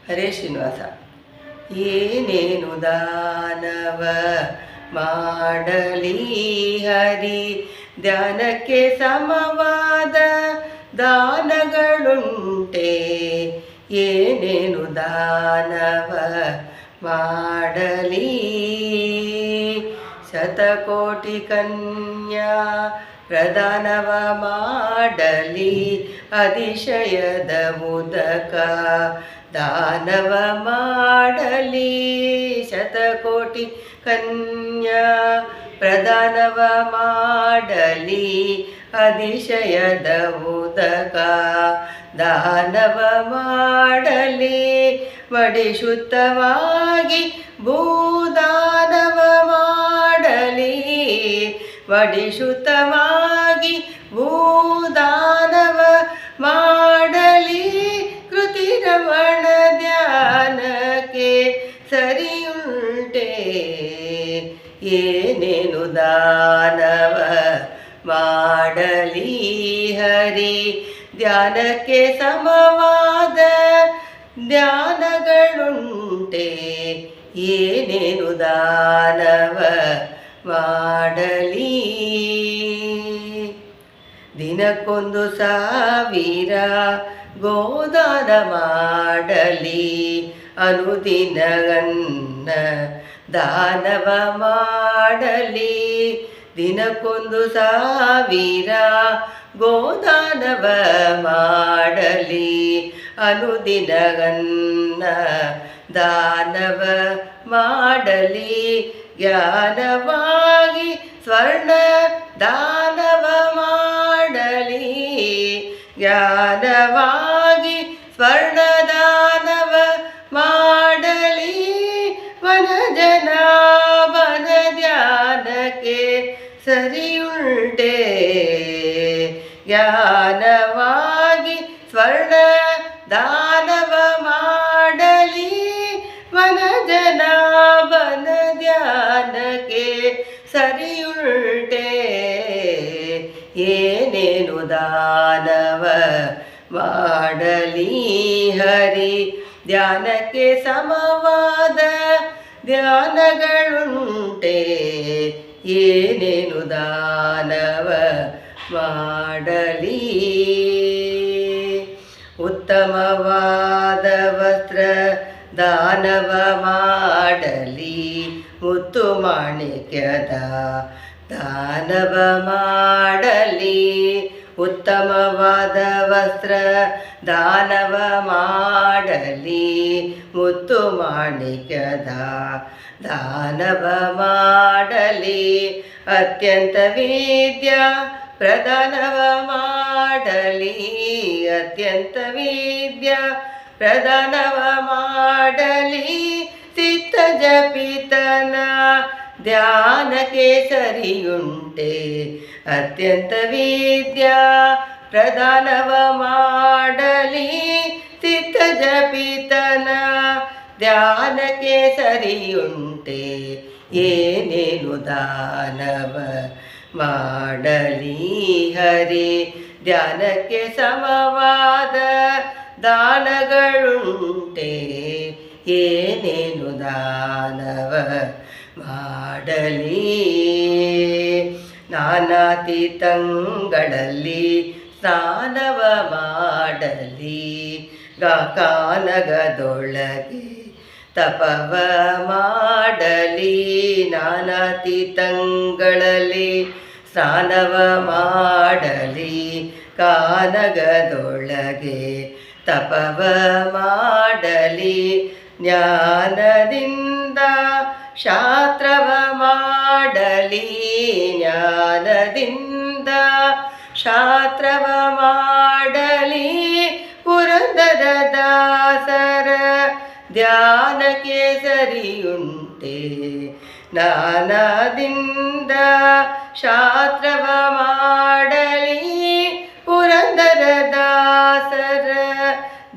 ಹರೇ ಶ್ರೀನಿವಾಸ. ಏನೇನು ದಾನವ ಮಾಡಲಿ ಹರಿ, ಧ್ಯಾನಕ್ಕೆ ಸಮವಾದ ದಾನಗಳುಂಟೆ. ಏನೇನು ದಾನವ ಮಾಡಲಿ, ಶತಕೋಟಿ ಕನ್ಯಾ ಪ್ರದಾನವ ಮಾಡಲಿ, ಅತಿಶಯದ ಮುದಕ ದಾನವ ಮಾಡಲಿ. ಶತಕೋಟಿ ಕನ್ಯಾ ಪ್ರದಾನವ ಮಾಡಲಿ, ಅತಿಶಯದ ಮುದಕ ದಾನವ ಮಾಡಲಿ. ಮಡಿಶುದ್ಧವಾಗಿ ಭೂದಾನವ ಮಾಡಲಿ, ಮಡಿಶುದ್ಧವಾಗಿ ಭೂದಾನವ ಮಾಡಲಿ. ಕೃತಿರಮಣ ಧ್ಯಾನಕ್ಕೆ ಸರಿಯುಂಟೆ. ಏನೇನು ದಾನವ ಮಾಡಲಿ ಹರಿ, ಧ್ಯಾನಕ್ಕೆ ಸಮವಾದ ಧ್ಯಾನಗಳುಂಟೆ. ಏನೇನು ದಾನವ ಮಾಡಲಿ, ದಿನಕ್ಕೊಂದು 1000 ಗೋದಾನ ಮಾಡಲಿ, ಅನುದಿನ ಅನ್ನ ದಾನವ ಮಾಡಲಿ. ದಿನಕ್ಕೊಂದು 1000 ಗೋದಾನವ ಮಾಡಲಿ, ಅನುದಿನ ಅನ್ನ ದಾನವ ಮಾಡಲಿ. ಜ್ಞಾನವಾಗಿ ಸ್ವರ್ಣ ದಾನವ ಮಾಡಲಿ, ಜ್ಞಾನವಾಗಿ ಸ್ವರ್ಣ ದಾನವ ಮಾಡಲಿ. ವನಜನಾಭನ ಧ್ಯಾನಕ್ಕೆ ಸರಿಯುಂಟೆ. ಜ್ಞಾನವಾಗಿ ಸ್ವರ್ಣ ದಾನವ ಮಾಡಲಿ, ವನಜನಾಭನ ಧ್ಯಾನಕ್ಕೆ ಸರಿಯುಂಟೆ. ಏನೇನು ದಾನವ ಮಾಡಲಿ ಹರಿ, ಧ್ಯಾನಕ್ಕೆ ಸಮವಾದ ಧ್ಯಾನಗಳುಂಟೆ. ಏನೇನು ದಾನವ ಮಾಡಲಿ, ಉತ್ತಮವಾದ ವಸ್ತ್ರ ದಾನವ ಮಾಡಲಿ, ಮುತ್ತು ಮಾಣಿಕ್ಯದ ದಾನವ ಮಾಡಲಿ. ಉತ್ತಮವಾದ ವಸ್ತ್ರ ದಾನವ ಮಾಡಲಿ, ಮುತ್ತು ಮಾಣಿಕ್ಯದ ದಾನವ ಮಾಡಲಿ. ಅತ್ಯಂತ ವಿದ್ಯಾ ಪ್ರದಾನವ ಮಾಡಲಿ, ಅತ್ಯಂತ ವಿದ್ಯಾ ಪ್ರದಾನವ ಮಾಡಲಿ. ಸಿದ್ಧ ಜಪಿತನ ಧ್ಯಾನಕ್ಕೆ ಸರಿಯುಂಟೆ. ಅತ್ಯಂತ ವಿದ್ಯಾ ಪ್ರದಾನವ ಮಾಡಲಿ, ಸಿದ್ಧ ಜಪಿತನ ಧ್ಯಾನಕ್ಕೆ ಸರಿಯುಂಟೆ. ಏನೇನು ದಾನವ ಮಾಡಲಿ ಹರಿ, ಧ್ಯಾನಕ್ಕೆ ಸಮವಾದ ದಾನಗಳುಂಟೆ. ಏನೇನು ದಾನವ ಮಾಡಲಿ, ನಾನಾತೀತಂಗಳಲ್ಲಿ ಸ್ನಾನವ ಮಾಡಲಿ, ಕಾನಗದೊಳಗೆ ತಪವ ಮಾಡಲಿ. ನಾನಾತೀತಂಗಳಲ್ಲಿ ಸ್ನಾನವ ಮಾಡಲಿ, ಕಾನಗದೊಳಗೆ ತಪವ ಮಾಡಲಿ. ಜ್ಞಾನದಿಂದ ಶಾಸ್ತ್ರವ ಮಾಡಲಿ, ಜ್ಞಾನದಿಂದ ಶಾಸ್ತ್ರವ ಮಾಡಲಿ. ಪುರಂದರ ದಾಸರ ಧ್ಯಾನಕ್ಕೆ ಸರಿಯುಂಟೆ. ಜ್ಞಾನದಿಂದ ಶಾಸ್ತ್ರವ ಮಾಡಲಿ, ಪುರಂದರ ದಾಸರ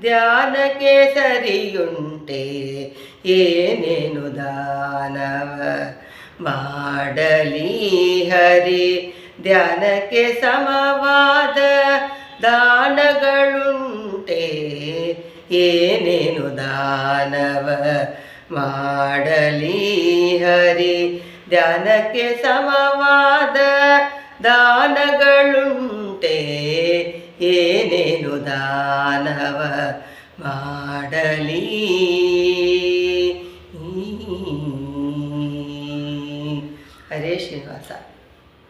ಧ್ಯಾನಕ್ಕೆ ಸರಿಯುಂಟೆ. ಏನೇನು ದಾನವ ಮಾಡಲಿ ಹರಿ, ಧ್ಯಾನಕ್ಕೆ ಸಮವಾದ ದಾನಗಳುಂಟೆ. ಏನೇನು ದಾನವ ಮಾಡಲಿ ಹರಿ. ಧ್ಯಾನಕ್ಕೆ ಸಮವಾದ ದಾನಗಳುಂಟೆ, ಏನೇನು ದಾನವ ಮಾಡಲಿ